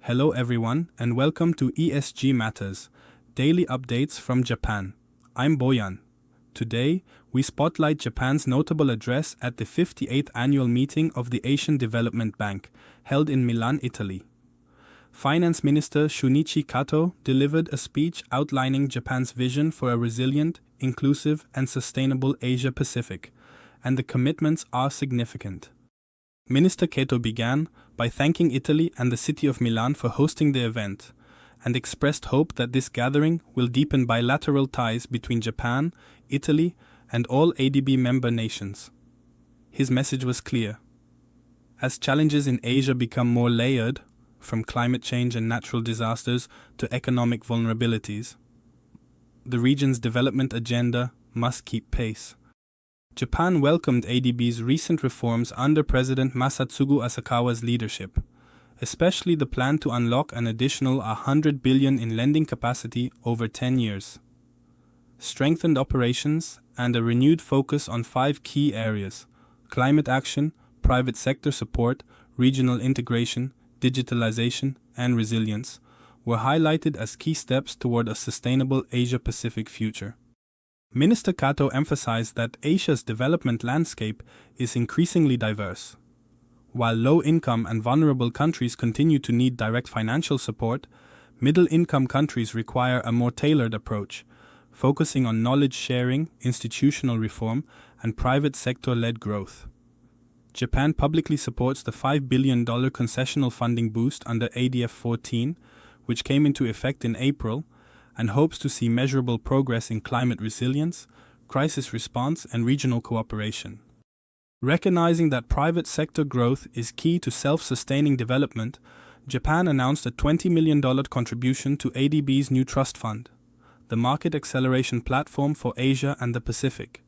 Hello everyone and welcome to ESG Matters, daily updates from Japan. I'm Boyan. Today, we spotlight Japan's notable address at the 58th annual meeting of the Asian Development Bank, held in Milan, Italy. Finance Minister Shunichi Kato delivered a speech outlining Japan's vision for a resilient, inclusive, and sustainable Asia-Pacific, and the commitments are significant. Minister Kato began by thanking Italy and the city of Milan for hosting the event, and expressed hope that this gathering will deepen bilateral ties between Japan, Italy, and all ADB member nations. His message was clear. As challenges in Asia become more layered, from climate change and natural disasters to economic vulnerabilities, the region's development agenda must keep pace. Japan welcomed ADB's recent reforms under President Masatsugu Asakawa's leadership, especially the plan to unlock an additional 100 billion in lending capacity over 10 years. Strengthened operations and a renewed focus on 5 key areas: climate action, private sector support, regional integration, digitalization, and resilience, were highlighted as key steps toward a sustainable Asia-Pacific future. Minister Kato emphasized that Asia's development landscape is increasingly diverse. While low-income and vulnerable countries continue to need direct financial support, middle-income countries require a more tailored approach, focusing on knowledge sharing, institutional reform, and private sector-led growth. Japan publicly supports the $5 billion concessional funding boost under ADF 14, which came into effect in April, and hopes to see measurable progress in climate resilience, crisis response, and regional cooperation. Recognizing that private sector growth is key to self-sustaining development, Japan announced a $20 million contribution to ADB's new trust fund, the market acceleration platform for Asia and the Pacific.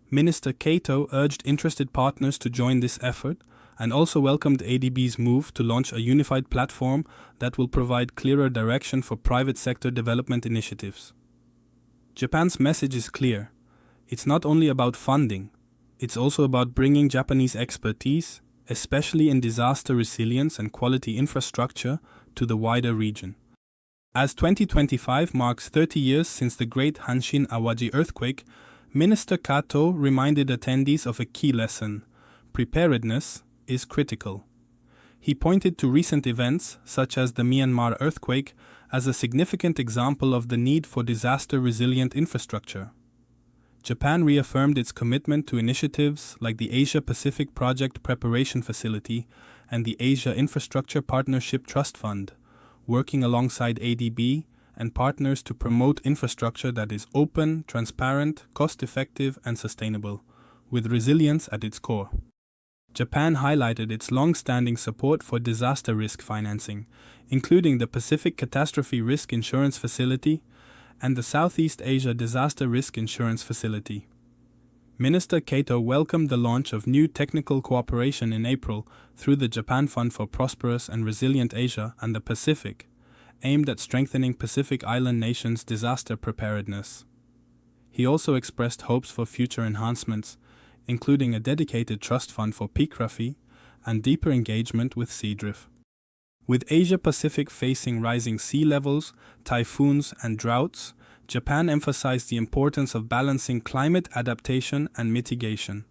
Minister Kato urged interested partners to join this effort, and also welcomed ADB's move to launch a unified platform that will provide clearer direction for private sector development initiatives. Japan's message is clear. It's not only about funding, it's also about bringing Japanese expertise, especially in disaster resilience and quality infrastructure, to the wider region. As 2025 marks 30 years since the Great Hanshin Awaji earthquake, Minister Kato reminded attendees of a key lesson: preparedness is critical. He pointed to recent events, such as the Myanmar earthquake, as a significant example of the need for disaster-resilient infrastructure. Japan reaffirmed its commitment to initiatives like the Asia-Pacific Project Preparation Facility and the Asia Infrastructure Partnership Trust Fund, working alongside ADB and partners to promote infrastructure that is open, transparent, cost-effective, and sustainable, with resilience at its core. Japan highlighted its long-standing support for disaster risk financing, including the Pacific Catastrophe Risk Insurance Facility and the Southeast Asia Disaster Risk Insurance Facility. Minister Kato welcomed the launch of new technical cooperation in April through the Japan Fund for Prosperous and Resilient Asia and the Pacific, aimed at strengthening Pacific Island nations' disaster preparedness. He also expressed hopes for future enhancements, including a dedicated trust fund for peak Rafi and deeper engagement with SEADRIF. With Asia-Pacific facing rising sea levels, typhoons, and droughts, Japan emphasized the importance of balancing climate adaptation and mitigation.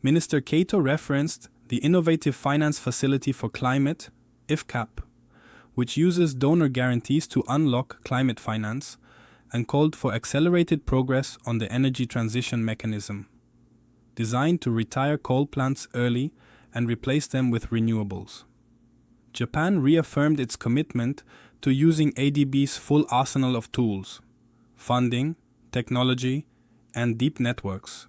Minister Kato referenced the Innovative Finance Facility for Climate, IFCAP, which uses donor guarantees to unlock climate finance, and called for accelerated progress on the Energy Transition Mechanism, designed to retire coal plants early and replace them with renewables. Japan reaffirmed its commitment to using ADB's full arsenal of tools: funding, technology, and deep networks.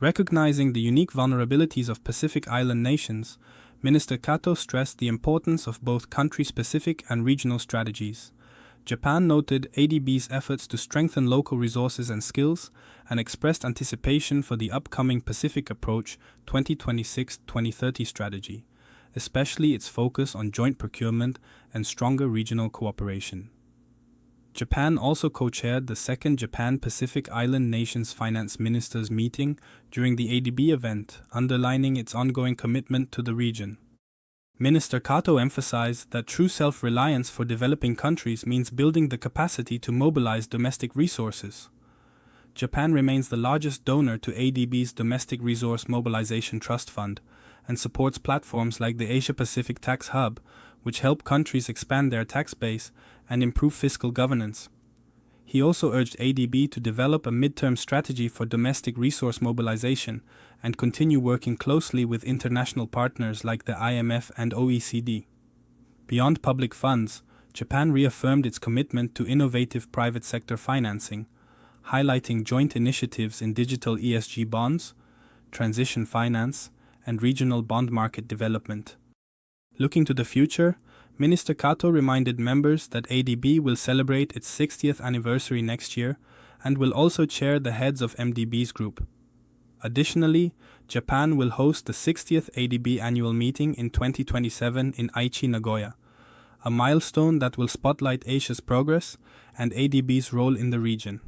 Recognizing the unique vulnerabilities of Pacific Island nations, Minister Kato stressed the importance of both country-specific and regional strategies. Japan noted ADB's efforts to strengthen local resources and skills and expressed anticipation for the upcoming Pacific Approach 2026-2030 strategy, especially its focus on joint procurement and stronger regional cooperation. Japan also co-chaired the second Japan-Pacific Island Nations Finance Ministers meeting during the ADB event, underlining its ongoing commitment to the region. Minister Kato emphasized that true self-reliance for developing countries means building the capacity to mobilize domestic resources. Japan remains the largest donor to ADB's Domestic Resource Mobilization Trust Fund and supports platforms like the Asia-Pacific Tax Hub, which help countries expand their tax base and improve fiscal governance. He also urged ADB to develop a midterm strategy for domestic resource mobilization and continue working closely with international partners like the IMF and OECD. Beyond public funds, Japan reaffirmed its commitment to innovative private sector financing, highlighting joint initiatives in digital ESG bonds, transition finance, and regional bond market development. Looking to the future, Minister Kato reminded members that ADB will celebrate its 60th anniversary next year and will also chair the heads of MDB's group. Additionally, Japan will host the 60th ADB annual meeting in 2027 in Aichi, Nagoya, a milestone that will spotlight Asia's progress and ADB's role in the region.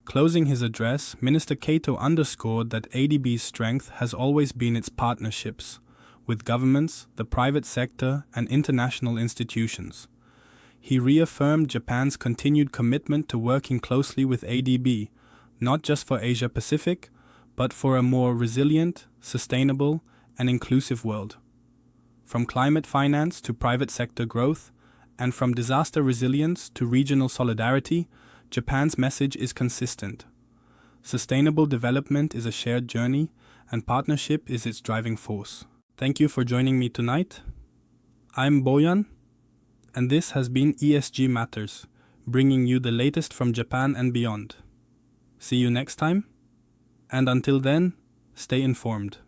Closing his address, Minister Kato underscored that ADB's strength has always been its partnerships with governments, the private sector, and international institutions. He reaffirmed Japan's continued commitment to working closely with ADB, not just for Asia-Pacific, but for a more resilient, sustainable, and inclusive world. From climate finance to private sector growth, and from disaster resilience to regional solidarity, Japan's message is consistent. Sustainable development is a shared journey, and partnership is its driving force. Thank you for joining me tonight. I'm Boyan, and this has been ESG Matters, bringing you the latest from Japan and beyond. See you next time, and until then, stay informed.